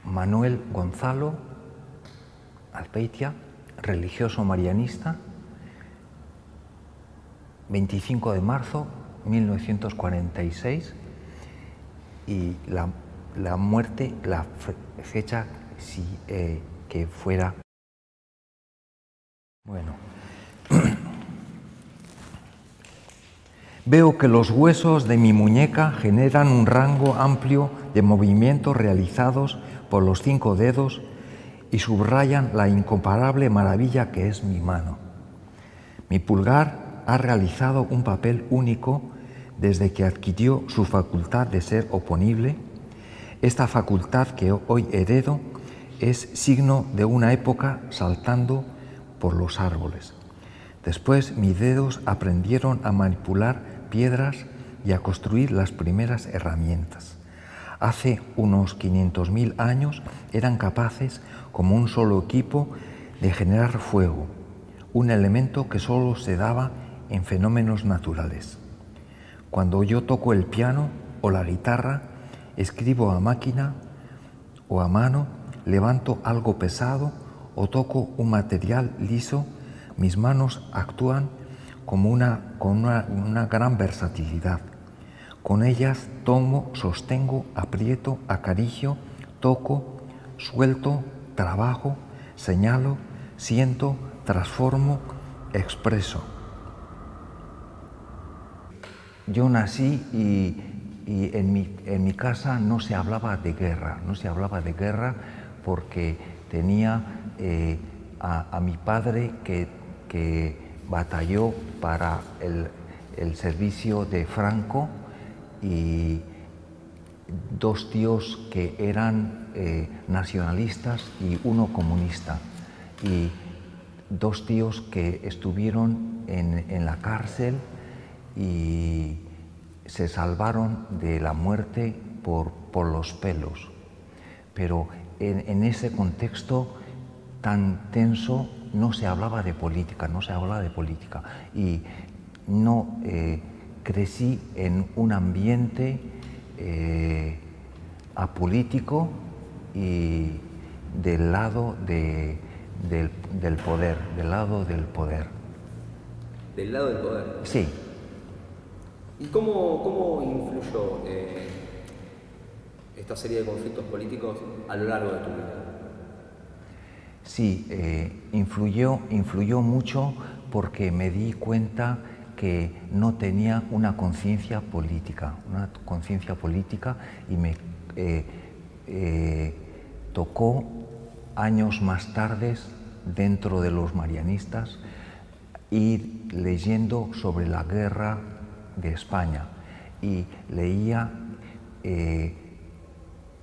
Manuel Gonzalo Azpeitia, religioso marianista, 25 de marzo 1946, y la muerte, la fecha que fuera. Bueno, veo que los huesos de mi muñeca generan un rango amplio de movimientos realizados por los 5 dedos y subrayan la incomparable maravilla que es mi mano. Mi pulgar ha realizado un papel único desde que adquirió su facultad de ser oponible. Esta facultad que hoy heredo es signo de una época saltando por los árboles. Después mis dedos aprendieron a manipular piedras y a construir las primeras herramientas. Hace unos 500.000 años eran capaces, como un solo equipo, de generar fuego, un elemento que solo se daba en fenómenos naturales. Cuando yo toco el piano o la guitarra, escribo a máquina o a mano, levanto algo pesado o toco un material liso, mis manos actúan con una gran versatilidad. Con ellas tomo, sostengo, aprieto, acaricio, toco, suelto, trabajo, señalo, siento, transformo, expreso. Yo nací y en mi casa no se hablaba de guerra, porque tenía a mi padre que batalló para el servicio de Franco y 2 tíos que eran nacionalistas y uno comunista, y 2 tíos que estuvieron en la cárcel y se salvaron de la muerte por los pelos. Pero en ese contexto tan tenso no se hablaba de política, y no crecí en un ambiente apolítico y del lado del poder. ¿Del lado del poder? Sí. ¿Y cómo influyó esta serie de conflictos políticos a lo largo de tu vida? Sí, influyó mucho porque me di cuenta que no tenía una conciencia política, y me tocó años más tarde, dentro de los marianistas, ir leyendo sobre la guerra de España, y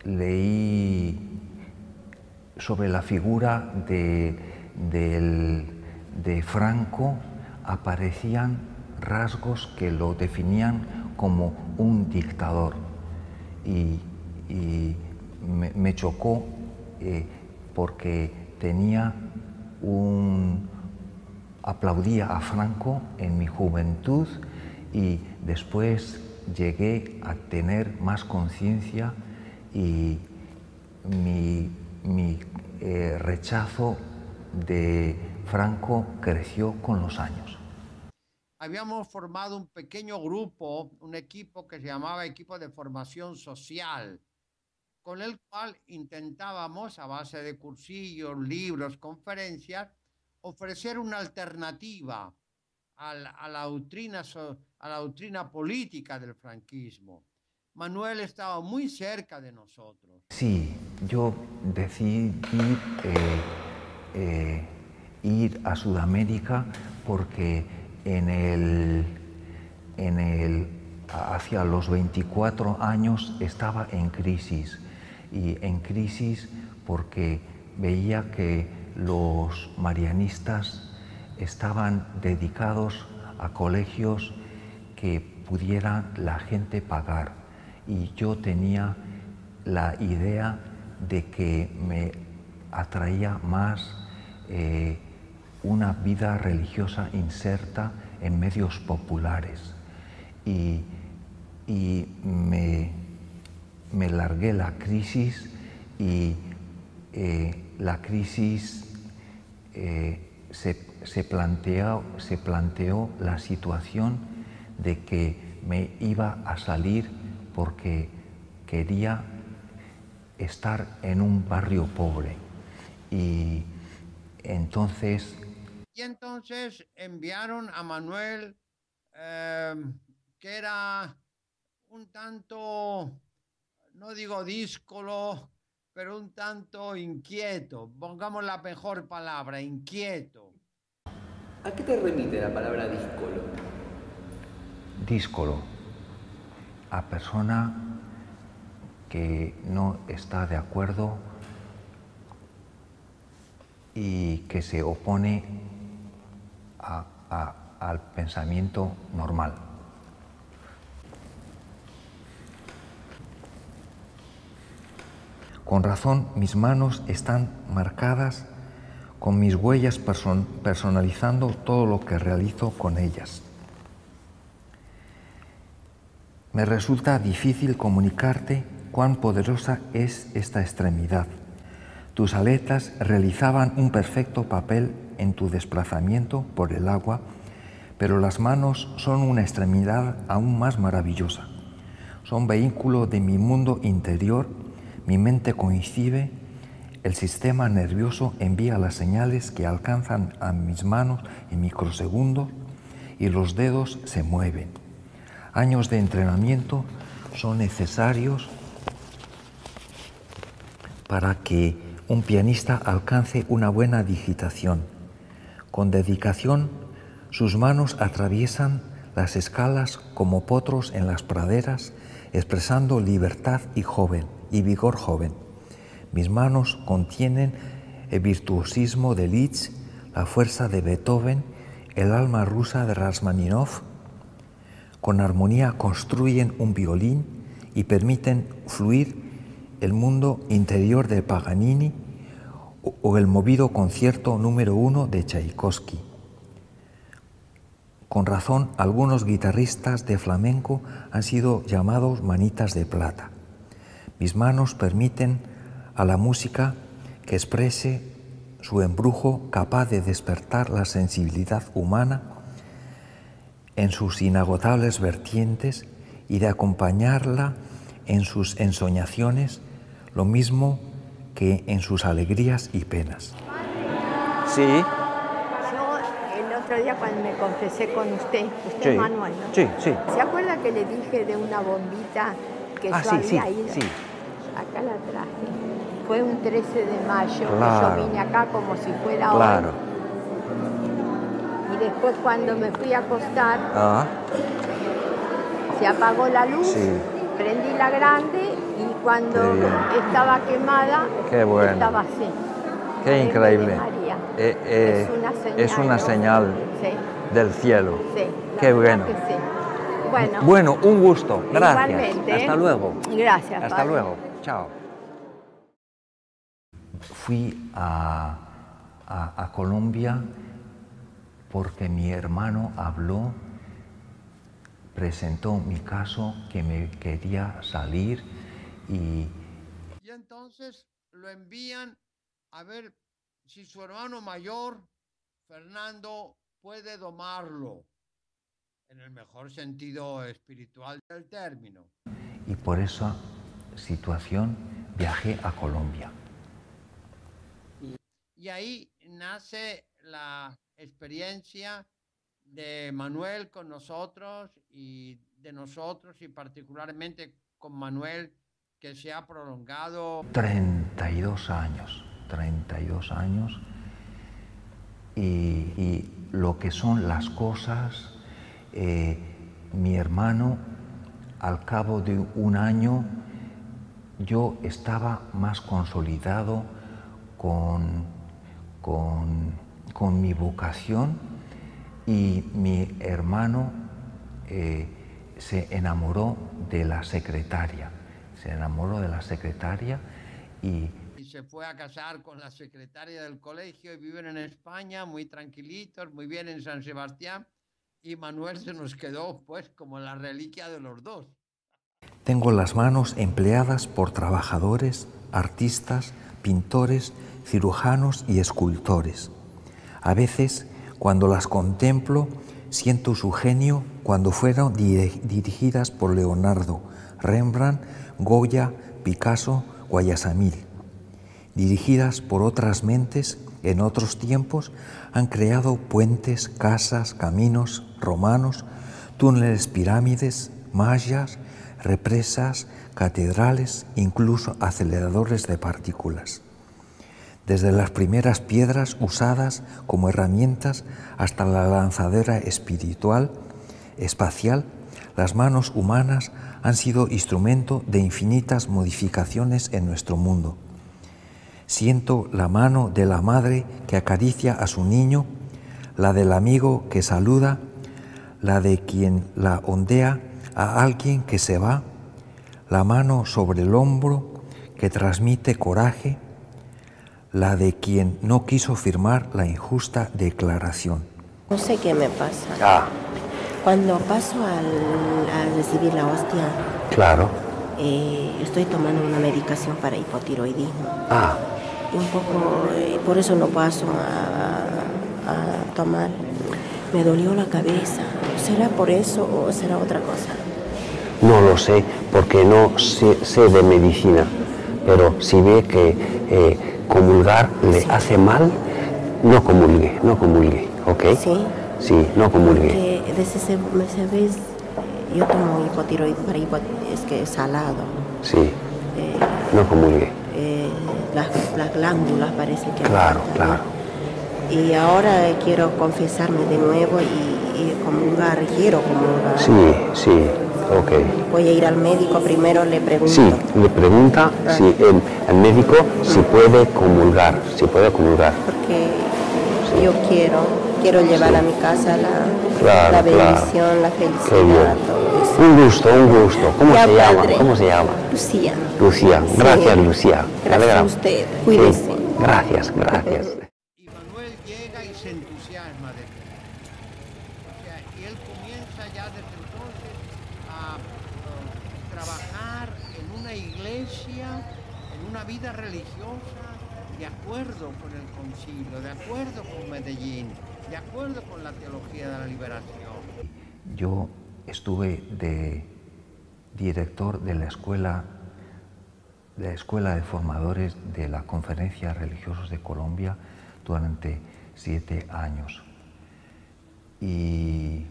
leí sobre la figura de Franco. Aparecían rasgos que lo definían como un dictador, y me chocó porque aplaudía a Franco en mi juventud, y después llegué a tener más conciencia, y mi rechazo de Franco creció con los años. Habíamos formado un pequeño grupo, un equipo que se llamaba Equipo de Formación Social, con el cual intentábamos, a base de cursillos, libros, conferencias, ofrecer una alternativa a la doctrina política del franquismo. Manuel estaba muy cerca de nosotros. Sí, yo decidí ir a Sudamérica porque hacia los 24 años estaba en crisis, porque veía que los marianistas estaban dedicados a colegios que pudiera la gente pagar, y yo tenía la idea de que me atraía más una vida religiosa inserta en medios populares, y me largué la crisis y la crisis se planteó la situación de que me iba a salir porque quería estar en un barrio pobre. Y entonces enviaron a Manuel, que era un tanto, no digo díscolo, pero un tanto inquieto, pongamos la mejor palabra, inquieto. ¿A qué te remite la palabra díscolo? Díscolo, a persona que no está de acuerdo y que se opone al pensamiento normal. Con razón, mis manos están marcadas con mis huellas personalizando todo lo que realizo con ellas. Me resulta difícil comunicarte cuán poderosa es esta extremidad. Tus aletas realizaban un perfecto papel en tu desplazamiento por el agua, pero las manos son una extremidad aún más maravillosa. Son vehículo de mi mundo interior, mi mente coincide, el sistema nervioso envía las señales que alcanzan a mis manos en microsegundos y los dedos se mueven. Años de entrenamiento son necesarios para que un pianista alcance una buena digitación. Con dedicación, sus manos atraviesan las escalas como potros en las praderas, expresando libertad y vigor joven. Mis manos contienen el virtuosismo de Liszt, la fuerza de Beethoven, el alma rusa de Rachmaninoff. Con armonía construyen un violín y permiten fluir el mundo interior de Paganini o el movido concierto número 1 de Tchaikovsky. Con razón, algunos guitarristas de flamenco han sido llamados manitas de plata. Mis manos permiten a la música que exprese su embrujo capaz de despertar la sensibilidad humana en sus inagotables vertientes y de acompañarla en sus ensoñaciones, lo mismo que en sus alegrías y penas. Sí. Yo el otro día cuando me confesé con usted Sí. Manuel, ¿no? Sí, sí. ¿Se acuerda que le dije de una bombita que yo había ido? Sí. Acá la traje. Fue un 13 de mayo, Claro. yo vine acá como si fuera Claro. hoy. Y después cuando me fui a acostar, Ah, se apagó la luz, sí. prendí la grande y cuando Qué bien. estaba quemada, Qué bueno. estaba así. Qué Ave increíble. María. Es una señal Sí, del cielo. sí. la Qué verdad bueno. que sí. Bueno, Bueno, un gusto. Gracias. igualmente, Hasta luego. Gracias. Hasta padre. luego. Chao. Fui a Colombia porque mi hermano habló, presentó mi caso, que me quería salir y entonces lo envían a ver si su hermano mayor, Fernando, puede domarlo, en el mejor sentido espiritual del término. por esa situación viajé a Colombia. Y ahí nace la experiencia de Manuel con nosotros y de nosotros y particularmente con Manuel, que se ha prolongado 32 años y lo que son las cosas, mi hermano, al cabo de un año, yo estaba más consolidado con mi vocación y mi hermano se enamoró de la secretaria. Y se fue a casar con la secretaria del colegio y viven en España muy tranquilitos, muy bien en San Sebastián, y Manuel se nos quedó pues como la reliquia de los dos. tengo las manos empleadas por trabajadores, artistas, pintores, cirujanos y escultores. A veces, cuando las contemplo, siento su genio cuando fueron dirigidas por Leonardo, Rembrandt, Goya, Picasso, Guayasamil. Dirigidas por otras mentes, en otros tiempos, han creado puentes, casas, caminos romanos, túneles, pirámides, mayas, represas, catedrales, incluso aceleradores de partículas. Desde las primeras piedras usadas como herramientas hasta la lanzadera espacial, las manos humanas han sido instrumento de infinitas modificaciones en nuestro mundo. Siento la mano de la madre que acaricia a su niño, la del amigo que saluda, la de quien la ondea a alguien que se va, la mano sobre el hombro que transmite coraje, la de quien no quiso firmar la injusta declaración. No sé qué me pasa. Cuando paso a recibir la hostia, Claro. Estoy tomando una medicación para hipotiroidismo. Ah, Y un poco, por eso no paso a tomar. Me dolió la cabeza. ¿Será por eso o será otra cosa? no lo sé porque no sé de medicina, pero si ve que comulgar le hace mal, no comulgue, ¿ok? Sí. Sí, no comulgue. Que desde esa vez yo tomo hipotiroidismo, es que es salado. Sí, no comulgue. Las glándulas parece que... Claro, claro. Y ahora quiero confesarme de nuevo y quiero comulgar. Sí, ok. Voy a ir al médico primero, le pregunto. Sí, le pregunta si el médico si puede comulgar, Porque yo quiero llevar a mi casa la bendición, la felicidad, Qué bien. todo eso. Un gusto. ¿Cómo Ya, se llama? padre. ¿Cómo se llama? Lucía. Lucía. Sí. Gracias, Lucía. Me Gracias alegra. a usted. Cuídese. Sí. Gracias. Y Manuel llega y se entusiasma de todo. O sea, y él comienza ya desde entonces a trabajar en una iglesia, en una vida religiosa, de acuerdo con el concilio, de acuerdo con Medellín, de acuerdo con la teología de la liberación. Yo estuve de director de la escuela de formadores de la Conferencia Religiosos de Colombia durante 7 años. Y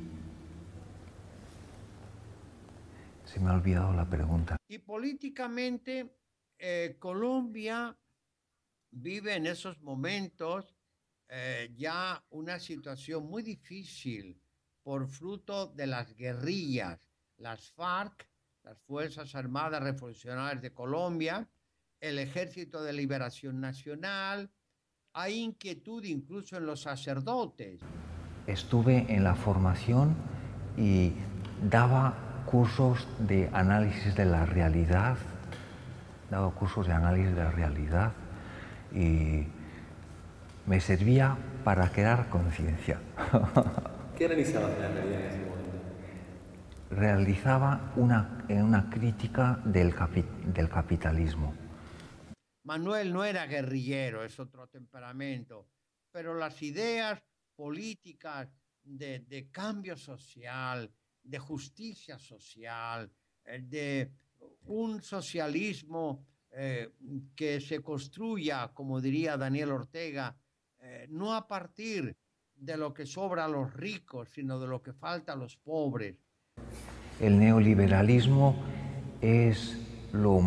se me ha olvidado la pregunta. Y políticamente, Colombia vive en esos momentos ya una situación muy difícil por fruto de las guerrillas, las FARC, las Fuerzas Armadas Revolucionarias de Colombia, el Ejército de Liberación Nacional. Hay inquietud incluso en los sacerdotes. Estuve en la formación y daba cursos de análisis de la realidad, y me servía para crear conciencia. ¿Qué realizabas en la realidad en ese momento? Realizaba una crítica del capitalismo. Manuel no era guerrillero, es otro temperamento, pero las ideas políticas de cambio social, de justicia social, de un socialismo que se construya, como diría Daniel Ortega, no a partir de lo que sobra a los ricos, sino de lo que falta a los pobres. El neoliberalismo es lo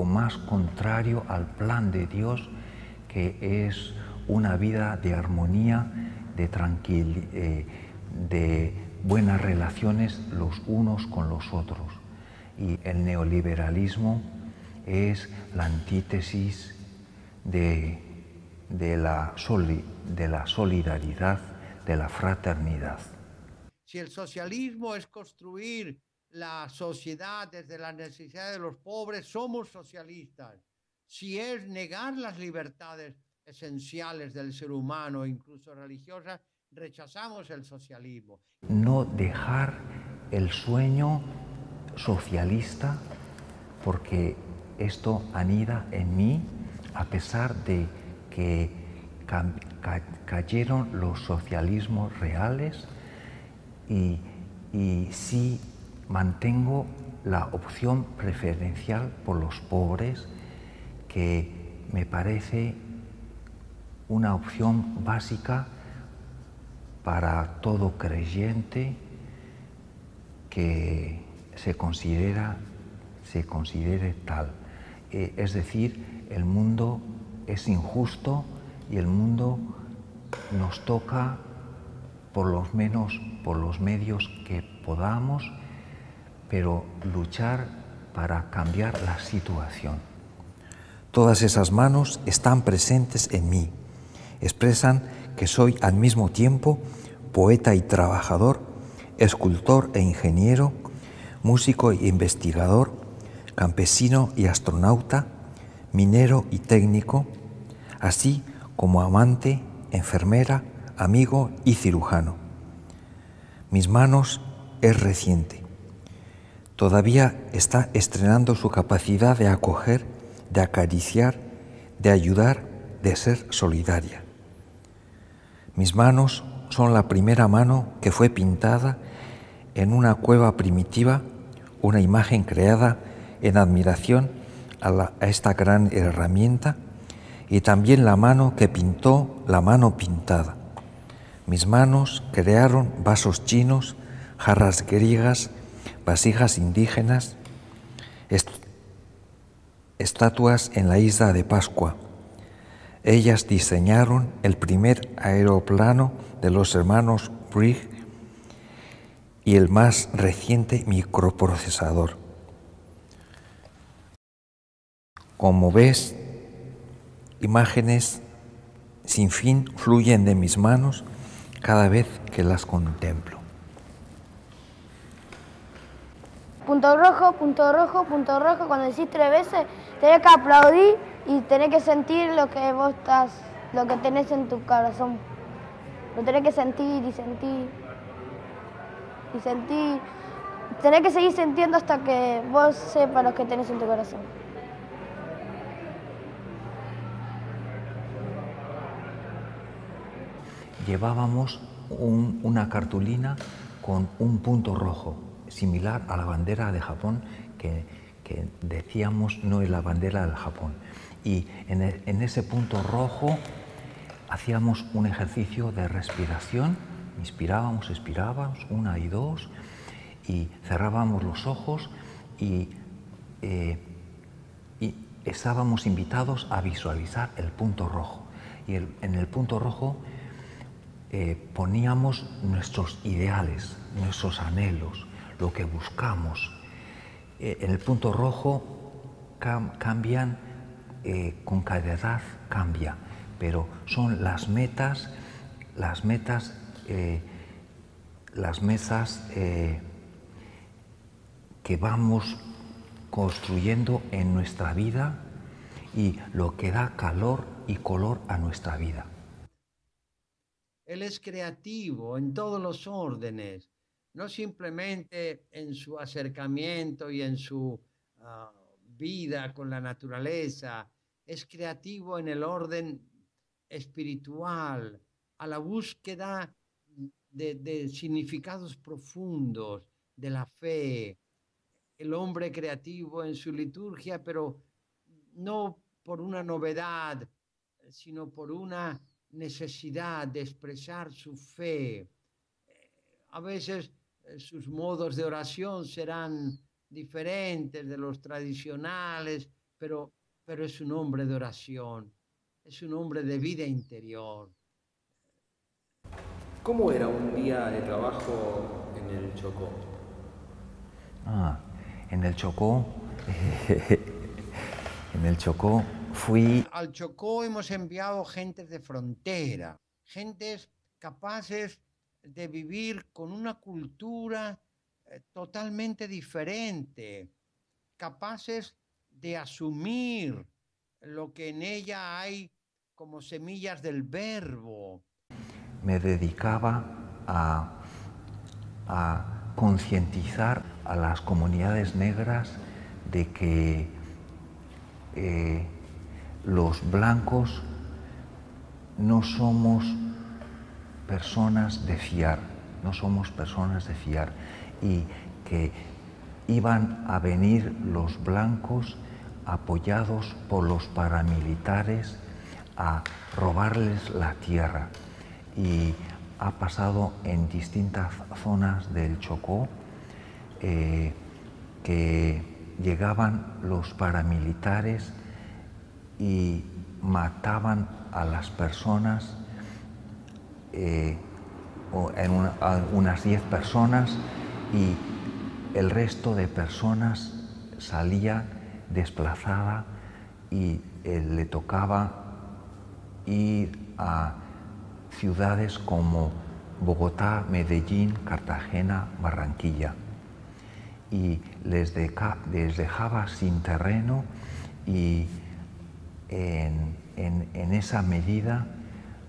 más contrario al plan de Dios, que es una vida de armonía, de buenas relaciones los unos con los otros. Y el neoliberalismo es la antítesis de la solidaridad, de la fraternidad. Si el socialismo es construir la sociedad desde la necesidad de los pobres, somos socialistas. Si es negar las libertades esenciales del ser humano, incluso religiosas, rechazamos el socialismo. No dejar el sueño socialista, porque esto anida en mí a pesar de que cayeron los socialismos reales y sí mantengo la opción preferencial por los pobres, que me parece una opción básica para todo creyente que se considere tal. Es decir, el mundo es injusto y el mundo nos toca por lo menos por los medios que podamos, pero luchar para cambiar la situación. Todas esas manos están presentes en mí, expresan que soy al mismo tiempo poeta y trabajador, escultor e ingeniero, músico e investigador, campesino y astronauta, minero y técnico, así como amante, enfermera, amigo y cirujano. Mis manos es reciente. Todavía está estrenando su capacidad de acoger, de acariciar, de ayudar, de ser solidaria. Mis manos son la primera mano que fue pintada en una cueva primitiva, una imagen creada en admiración a esta gran herramienta, y también la mano que pintó la mano pintada. Mis manos crearon vasos chinos, jarras griegas, vasijas indígenas, estatuas en la isla de Pascua. Ellas diseñaron el primer aeroplano de los hermanos Wright y el más reciente microprocesador. Como ves, imágenes sin fin fluyen de mis manos cada vez que las contemplo. Punto rojo, punto rojo, punto rojo. Cuando decís 3 veces, tenés que aplaudir y tenés que sentir lo que vos lo que tenés en tu corazón. Lo tenés que sentir y sentir y sentir. Tenés que seguir sintiendo hasta que vos sepas lo que tenés en tu corazón. Llevábamos una cartulina con un punto rojo, similar a la bandera de Japón, que decíamos no es la bandera del Japón. Y en ese punto rojo hacíamos un ejercicio de respiración, inspirábamos, expirábamos, 1 y 2, y cerrábamos los ojos y estábamos invitados a visualizar el punto rojo. Y en el punto rojo poníamos nuestros ideales, nuestros anhelos, lo que buscamos. En el punto rojo cambian, con cada edad cambia, pero son las metas que vamos construyendo en nuestra vida y lo que da calor y color a nuestra vida. Él es creativo en todos los órdenes, no simplemente en su acercamiento y en su vida con la naturaleza, es creativo en el orden espiritual, a la búsqueda de significados profundos, de la fe. El hombre creativo en su liturgia, pero no por una novedad, sino por una necesidad de expresar su fe. A veces sus modos de oración serán diferentes de los tradicionales, pero es un hombre de oración, es un hombre de vida interior. ¿Cómo era un día de trabajo en el Chocó? En el Chocó fui... Al Chocó hemos enviado gentes de frontera, gentes capaces de vivir con una cultura totalmente diferente, capaces de asumir lo que en ella hay como semillas del verbo. Me dedicaba a concientizar a las comunidades negras de que los blancos no somos personas de fiar, y que iban a venir los blancos apoyados por los paramilitares a robarles la tierra. Y ha pasado en distintas zonas del Chocó que llegaban los paramilitares y mataban a las personas, a unas 10 personas, y el resto de personas salía desplazada y le tocaba ir a ciudades como Bogotá, Medellín, Cartagena, Barranquilla, y les dejaba sin terreno, y en esa medida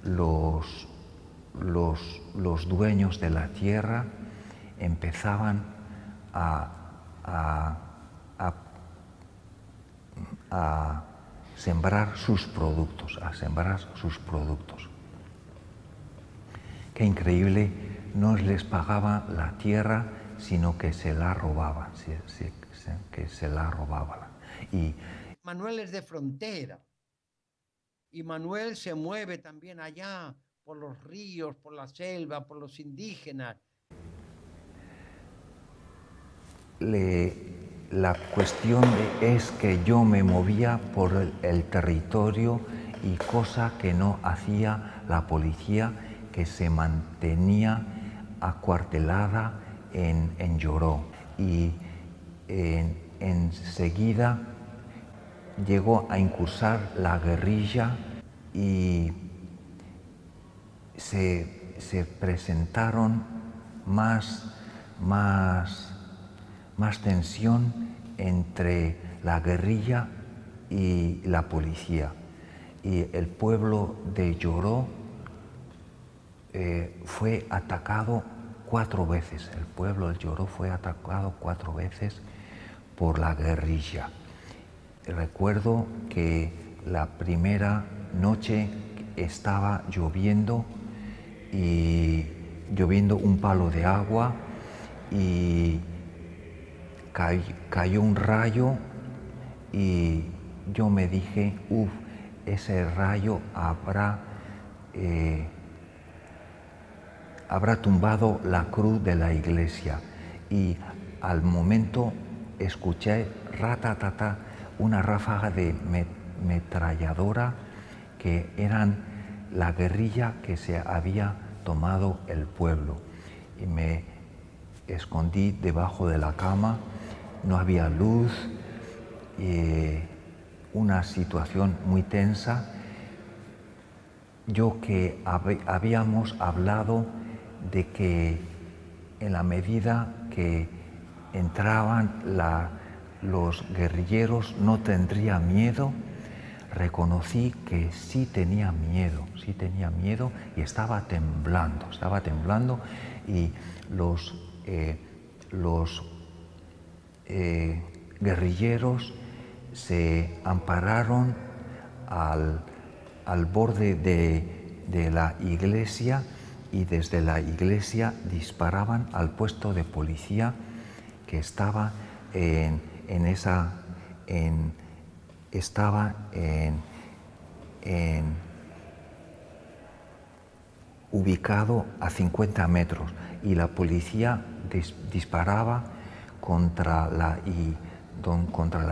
los dueños de la tierra empezaban a sembrar sus productos, Qué increíble, no les pagaba la tierra, sino que se la robaban, Y Manuel es de frontera, y Manuel se mueve también allá por los ríos, por la selva, por los indígenas. La cuestión es que yo me movía por el territorio, y cosa que no hacía la policía, que se mantenía acuartelada en Lloró. Y enseguida llegó a incursar la guerrilla, y se presentaron más tensión entre la guerrilla y la policía. Y el pueblo de Lloró fue atacado 4 veces. El pueblo de Lloró fue atacado 4 veces por la guerrilla. Recuerdo que la primera noche estaba lloviendo, y lloviendo un palo de agua, y cayó un rayo, y yo me dije, ese rayo habrá tumbado la cruz de la iglesia. Y al momento escuché ratatata, una ráfaga de metralladora, que eran la guerrilla que se había tomado el pueblo. Y me escondí debajo de la cama, no había luz, una situación muy tensa. Yo que habíamos hablado de que en la medida que entraban los guerrilleros no tendría miedo, reconocí que sí tenía miedo, y estaba temblando, y los guerrilleros se ampararon al borde de la iglesia, y desde la iglesia disparaban al puesto de policía que estaba ubicado a 50 metros, y la policía disparaba contra la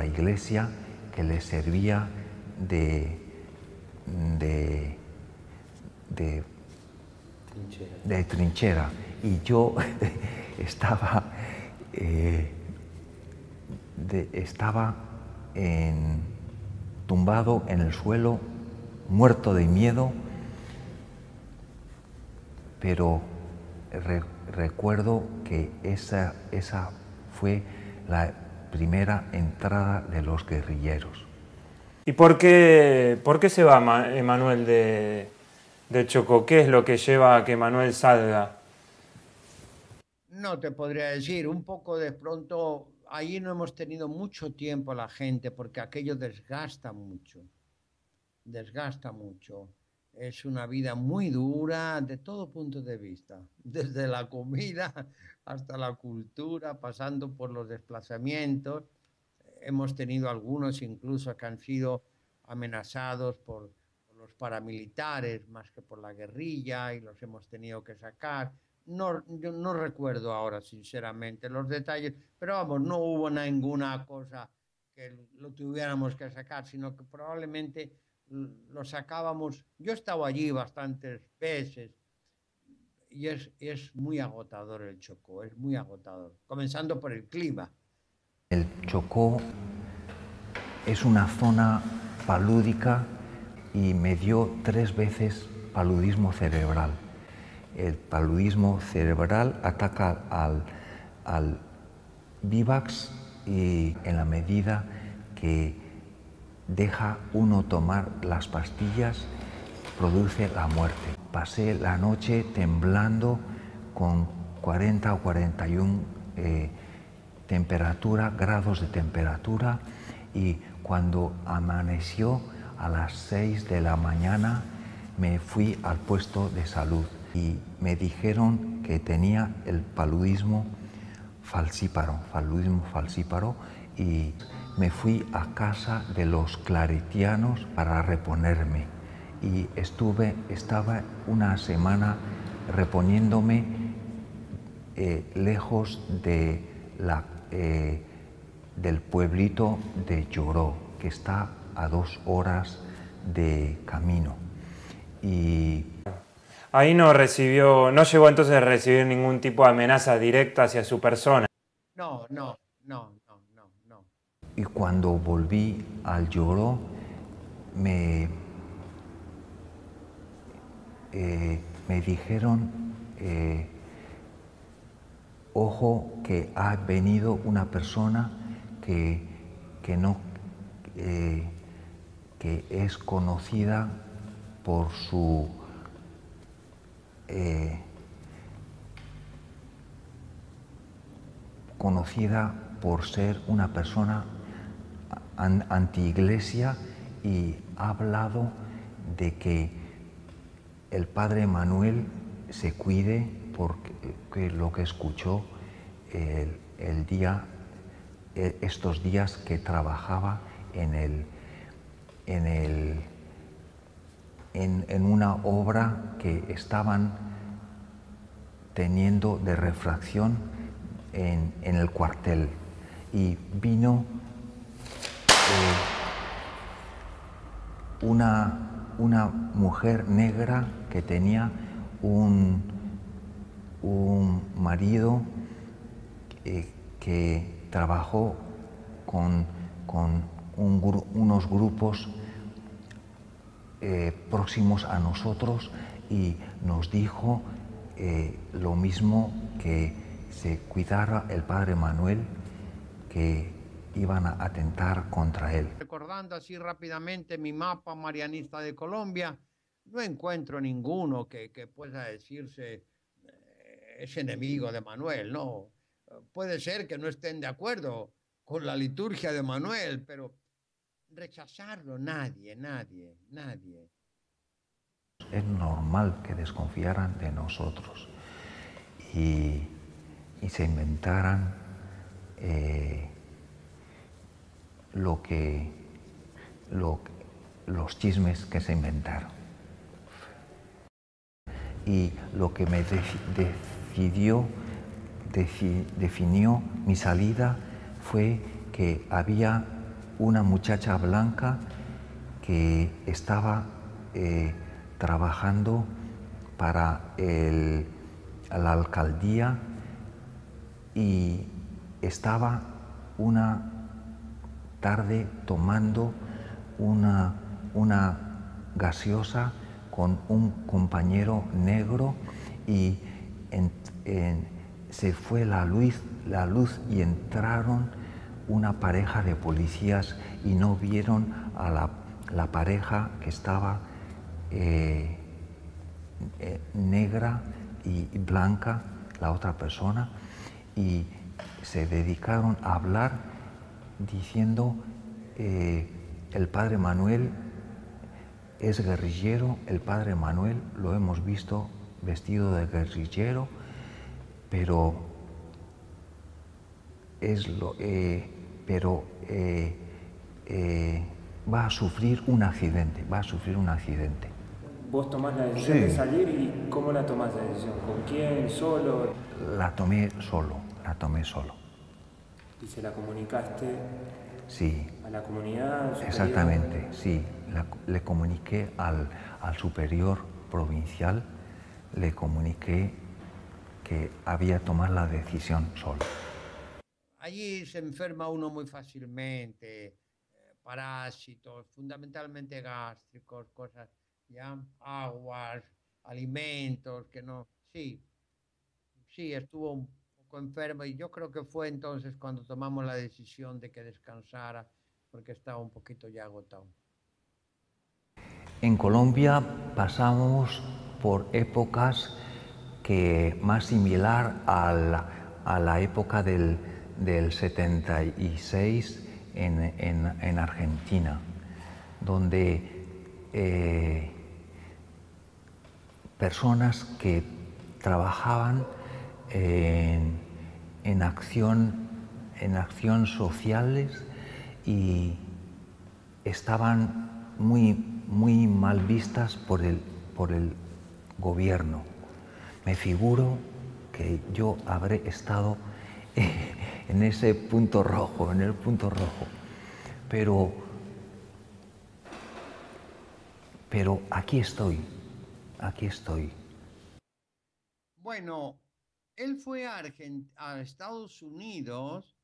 iglesia, que les servía de trinchera. Y yo estaba tumbado en el suelo, muerto de miedo, pero recuerdo que esa fue la primera entrada de los guerrilleros. ¿Y por qué se va Manuel de Chocó? ¿Qué es lo que lleva a que Manuel salga? No te podría decir, un poco de pronto ahí no hemos tenido mucho tiempo la gente porque aquello desgasta mucho. Desgasta mucho. Es una vida muy dura de todo punto de vista, desde la comida hasta la cultura, pasando por los desplazamientos. Hemos tenido algunos incluso que han sido amenazados por los paramilitares más que por la guerrilla y los hemos tenido que sacar. No, yo no recuerdo ahora sinceramente los detalles, pero vamos, no hubo ninguna cosa que lo tuviéramos que sacar, sino que probablemente lo sacábamos. Yo he estado allí bastantes veces y es muy agotador el Chocó, es muy agotador, comenzando por el clima. El Chocó es una zona palúdica y me dio 3 veces paludismo cerebral. El paludismo cerebral ataca al vívax y en la medida que deja uno tomar las pastillas, produce la muerte. Pasé la noche temblando con 40 o 41 grados de temperatura, y cuando amaneció a las 6 de la mañana me fui al puesto de salud y me dijeron que tenía el paludismo falcíparo, y me fui a casa de los claretianos para reponerme y estaba una semana reponiéndome lejos de del pueblito de Lloró, que está a 2 horas de camino. Y ahí no llegó entonces a recibir ningún tipo de amenaza directa hacia su persona. No. Y cuando volví al Lloró, me dijeron, ojo, que ha venido una persona que es conocida por su ser una persona antiiglesia, y ha hablado de que el padre Manuel se cuide porque lo que escuchó estos días que trabajaba en una obra que estaban teniendo de refracción en el cuartel, y vino una mujer negra que tenía un marido que trabajó con unos grupos próximos a nosotros, y nos dijo lo mismo, que se cuidara el padre Manuel, que iban a atentar contra él. Recordando así rápidamente mi mapa marianista de Colombia, no encuentro ninguno que pueda decirse es enemigo de Manuel, no. Puede ser que no estén de acuerdo con la liturgia de Manuel, pero rechazarlo nadie. Es normal que desconfiaran de nosotros y se inventaran los chismes que se inventaron. Y lo que me definió mi salida fue que había una muchacha blanca que estaba trabajando para la alcaldía, y estaba una tarde tomando una gaseosa con un compañero negro, y se fue la luz y entraron una pareja de policías y no vieron a la pareja que estaba negra y blanca, la otra persona, y se dedicaron a hablar diciendo el padre Manuel es guerrillero, el padre Manuel lo hemos visto vestido de guerrillero, pero va a sufrir un accidente, Vos tomás la decisión de salir y ¿cómo la tomás la decisión? ¿Con quién? ¿Solo? La tomé solo. ¿Y se la comunicaste Sí. a la comunidad? Exactamente, sí. Le comuniqué al superior provincial, le comuniqué que había tomado la decisión solo. Allí se enferma uno muy fácilmente, parásitos, fundamentalmente gástricos, cosas, ya, aguas, alimentos, que no, sí, estuvo un poco enfermo y yo creo que fue entonces cuando tomamos la decisión de que descansara, porque estaba un poquito ya agotado. En Colombia pasamos por épocas que más similar a la época del 76 en Argentina, donde personas que trabajaban en acción sociales y estaban muy mal vistas por el gobierno. Me figuro que yo habré estado en ese punto rojo, pero aquí estoy. Bueno, él fue a Estados Unidos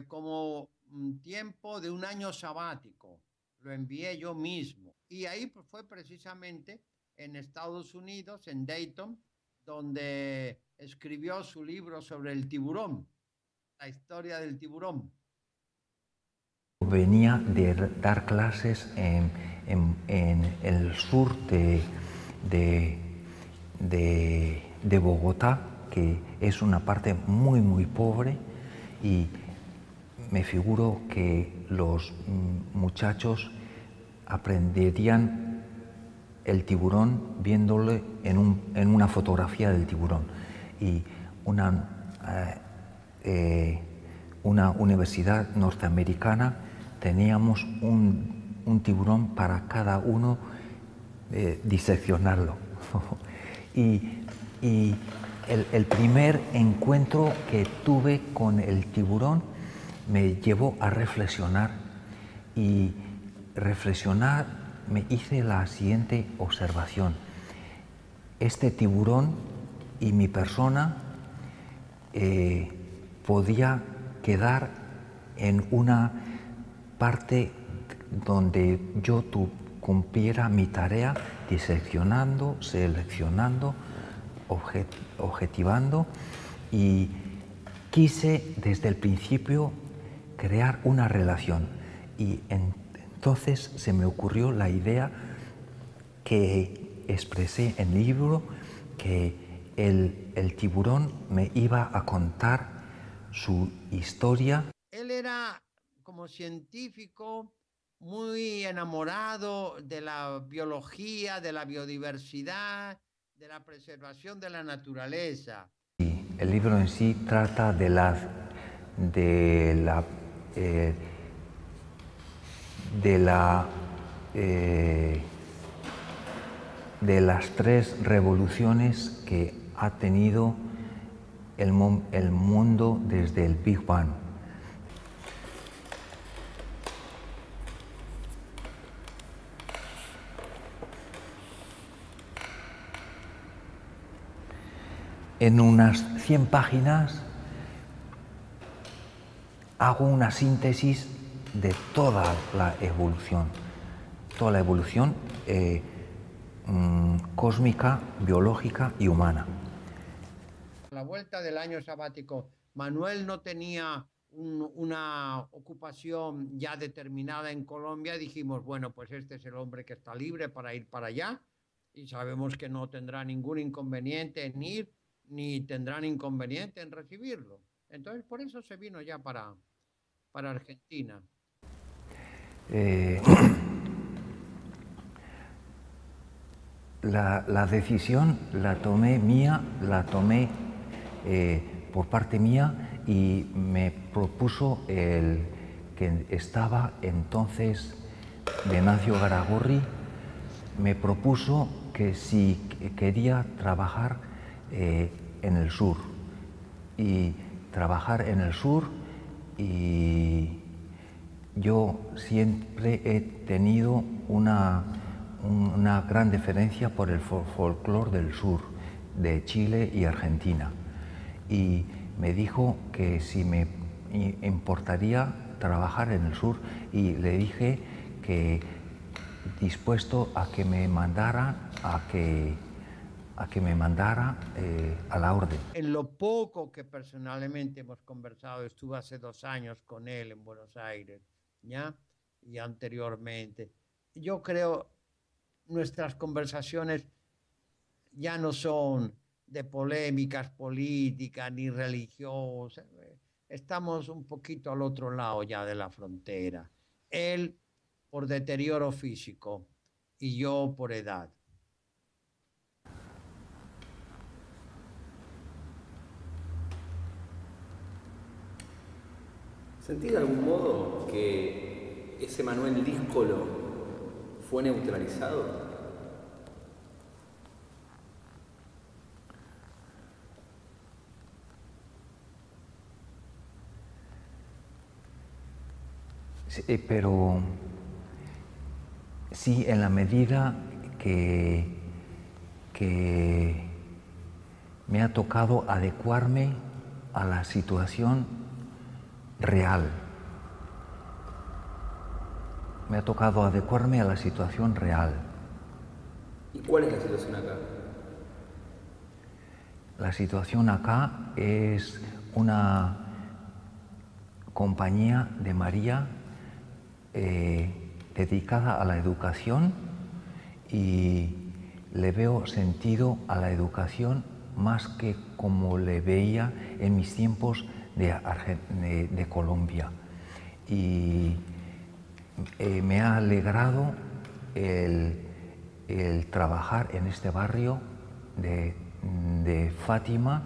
como un tiempo de un año sabático. Lo envié yo mismo. Y ahí fue precisamente en Estados Unidos, en Dayton, donde escribió su libro sobre el tiburón, la historia del tiburón. Venía de dar clases en el sur de Bogotá, que es una parte muy pobre, y me figuro que los muchachos aprenderían el tiburón viéndole en una fotografía del tiburón. Y una universidad norteamericana teníamos un tiburón para cada uno, diseccionarlo. y el primer encuentro que tuve con el tiburón me llevó a reflexionar, y me hice la siguiente observación. Este tiburón y mi persona podía quedar en una parte donde yo cumpliera mi tarea, diseccionando, seleccionando, objetivando, y quise desde el principio crear una relación. Y entonces se me ocurrió la idea que expresé en el libro, que el tiburón me iba a contar su historia. Él era como científico muy enamorado de la biología, de la biodiversidad, de la preservación de la naturaleza. Y el libro en sí trata de las tres revoluciones que ha tenido el mundo desde el Big Bang. En unas 100 páginas hago una síntesis de toda la evolución cósmica, biológica y humana. A la vuelta del año sabático, Manuel no tenía una ocupación ya determinada en Colombia. Dijimos, bueno, pues este es el hombre que está libre para ir para allá y sabemos que no tendrá ningún inconveniente en ir, ni tendrán inconveniente en recibirlo. Entonces, por eso se vino ya para Argentina. La decisión la tomé por parte mía y me propuso el que estaba entonces Venancio Garagorri, me propuso que si quería trabajar en el sur y trabajar en el sur, y yo siempre he tenido una gran deferencia por el folclore del sur, de Chile y Argentina. Y me dijo que si me importaría trabajar en el sur, y le dije que dispuesto a que me mandara a la orden. En lo poco que personalmente hemos conversado, estuve hace 2 años con él en Buenos Aires, ¿ya? Y anteriormente. Yo creo nuestras conversaciones ya no son de polémicas políticas ni religiosas. Estamos un poquito al otro lado ya de la frontera. Él por deterioro físico y yo por edad. ¿Sentís de algún modo que ese Manuel díscolo fue neutralizado? Sí, pero sí, en la medida que me ha tocado adecuarme a la situación real. Me ha tocado adecuarme a la situación real. ¿Y cuál es la situación acá? La situación acá es una compañía de María dedicada a la educación, y le veo sentido a la educación más que como le veía en mis tiempos de Colombia. Y me ha alegrado el trabajar en este barrio de Fátima,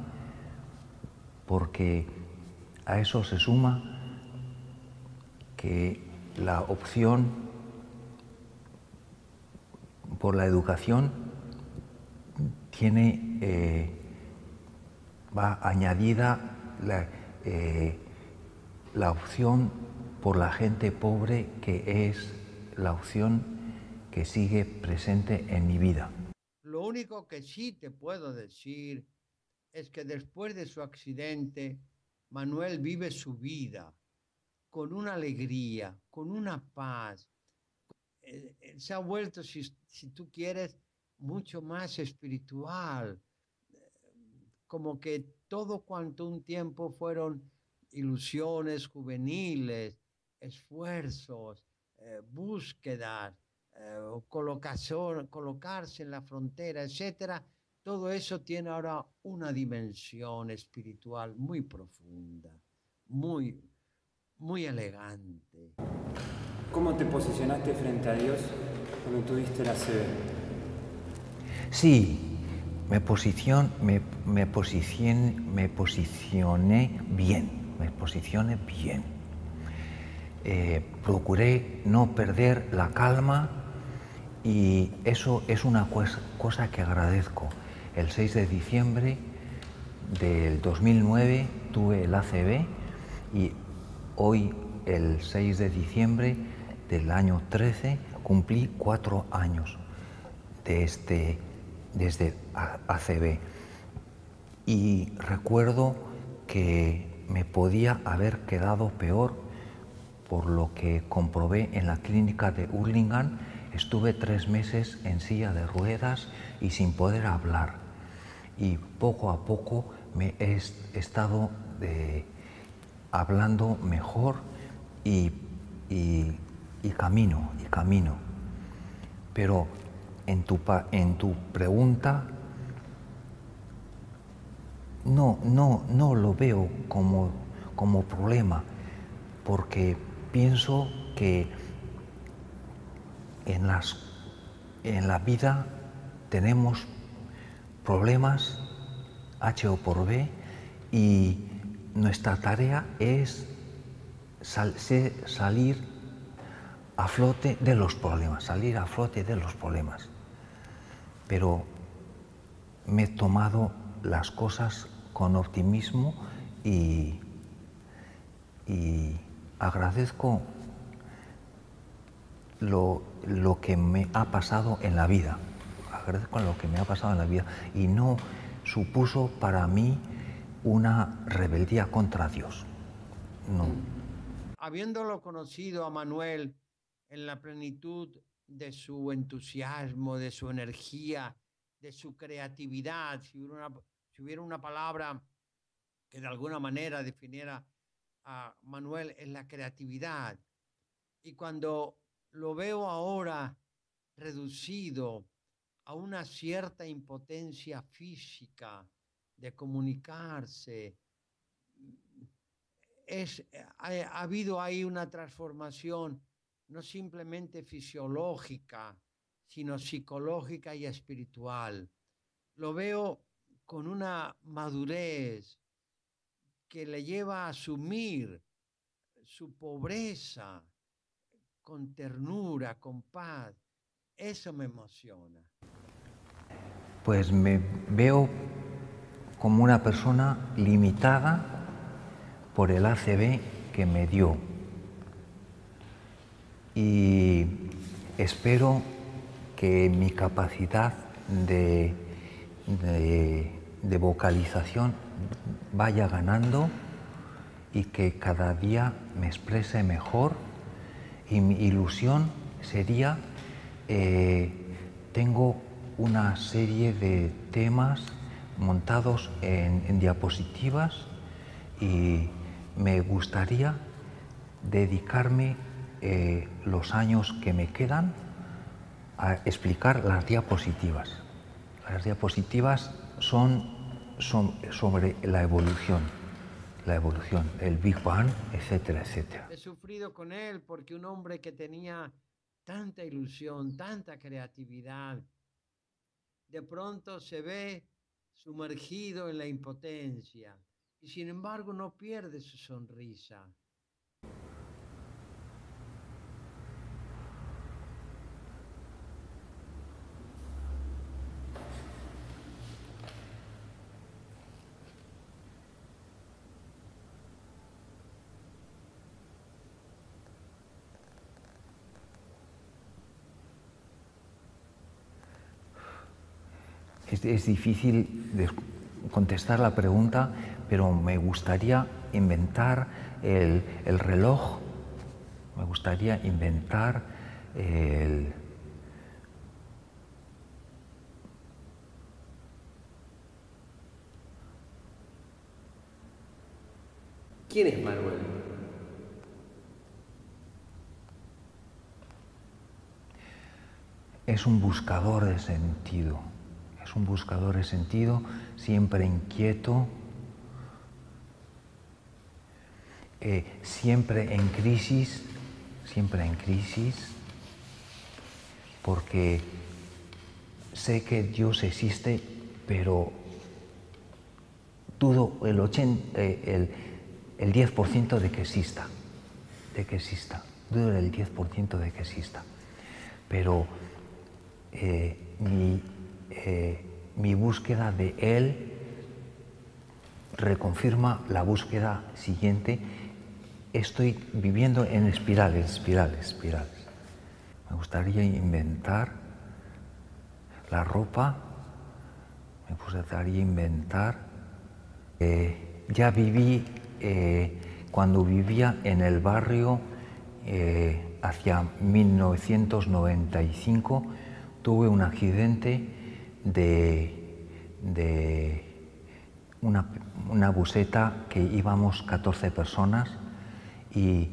porque a eso se suma que la opción por la educación va añadida la opción por la gente pobre, que es la opción que sigue presente en mi vida. Lo único que sí te puedo decir es que después de su accidente, Manuel vive su vida con una alegría, con una paz. Se ha vuelto, si tú quieres, mucho más espiritual. Como que todo cuanto un tiempo fueron ilusiones juveniles, esfuerzos, búsquedas, colocarse en la frontera, etcétera, todo eso tiene ahora una dimensión espiritual muy profunda, muy elegante. ¿Cómo te posicionaste frente a Dios cuando tuviste la ACV? Sí, me posicioné bien. Procuré no perder la calma, y eso es una cosa que agradezco. El 6 de diciembre del 2009 tuve el ACV, y hoy, el 6 de diciembre del año 13, cumplí 4 años desde ACV. Y recuerdo que me podía haber quedado peor, por lo que comprobé en la clínica de Hurlingham. Estuve 3 meses en silla de ruedas y sin poder hablar. Y poco a poco me he estado hablando mejor y camino. Pero en tu pregunta, no lo veo como problema, porque pienso que en la vida tenemos problemas H o por B y nuestra tarea es salir a flote de los problemas, Pero me he tomado las cosas con optimismo y agradezco lo que me ha pasado en la vida. Agradezco lo que me ha pasado en la vida y no supuso para mí una rebeldía contra Dios. No. Habiéndolo conocido a Manuel en la plenitud de su entusiasmo, de su energía, de su creatividad, si hubiera una palabra que de alguna manera definiera a Manuel, es la creatividad. Y cuando lo veo ahora reducido a una cierta impotencia física de comunicarse, ha habido ahí una transformación no simplemente fisiológica, sino psicológica y espiritual. Lo veo con una madurez que le lleva a asumir su pobreza con ternura, con paz. Eso me emociona. Pues me veo como una persona limitada por el ACV que me dio. Y espero que mi capacidad de vocalización vaya ganando y que cada día me exprese mejor. Y mi ilusión sería, tengo una serie de temas montados en diapositivas y me gustaría dedicarme los años que me quedan a explicar las diapositivas. Las diapositivas son sobre la evolución, el Big Bang, etcétera, etcétera. He sufrido con él porque un hombre que tenía tanta ilusión, tanta creatividad, de pronto se ve sumergido en la impotencia y sin embargo no pierde su sonrisa. Es difícil contestar la pregunta, pero me gustaría inventar el reloj, me gustaría inventar el... ¿Quién es Manuel? Es un buscador de sentido. Es un buscador de sentido, siempre inquieto, siempre en crisis, porque sé que Dios existe, pero dudo el 10% de que exista, dudo el 10% de que exista, pero mi búsqueda de Él reconfirma la búsqueda siguiente. Estoy viviendo en espirales. Me gustaría inventar la ropa, me gustaría inventar... ya viví, cuando vivía en el barrio, hacia 1995, tuve un accidente de una buseta que íbamos 14 personas y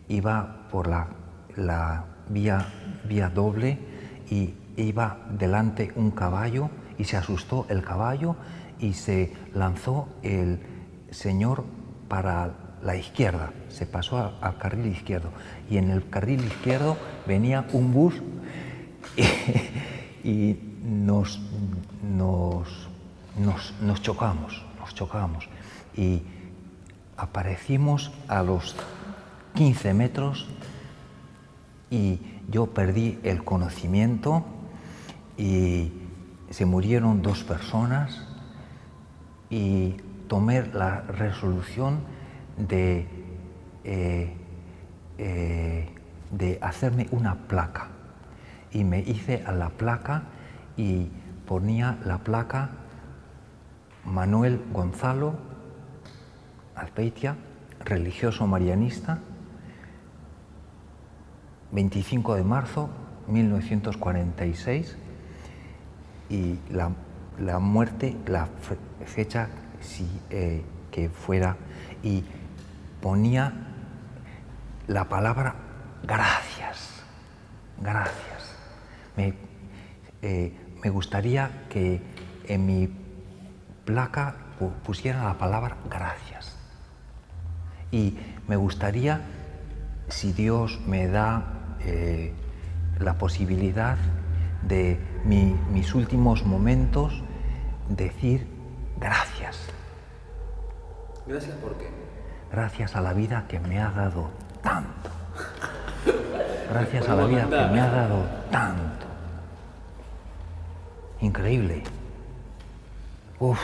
iba por la vía doble y iba delante un caballo y se asustó el caballo y se lanzó el señor para la izquierda, se pasó al carril izquierdo, y en el carril izquierdo venía un bus y nos chocamos, y aparecimos a los 15 metros y yo perdí el conocimiento y se murieron 2 personas y tomé la resolución de hacerme una placa y me hice a la placa y ponía la placa Manuel Gonzalo Azpeitia, religioso marianista, 25 de marzo 1946, y la muerte, la fecha que fuera, y ponía la palabra gracias, gracias. Me gustaría que en mi placa pusiera la palabra gracias. Y me gustaría, si Dios me da la posibilidad de mis últimos momentos, decir gracias. ¿Gracias por qué? Gracias a la vida que me ha dado tanto. Gracias a la vida que me ha dado tanto. Increíble. Uf.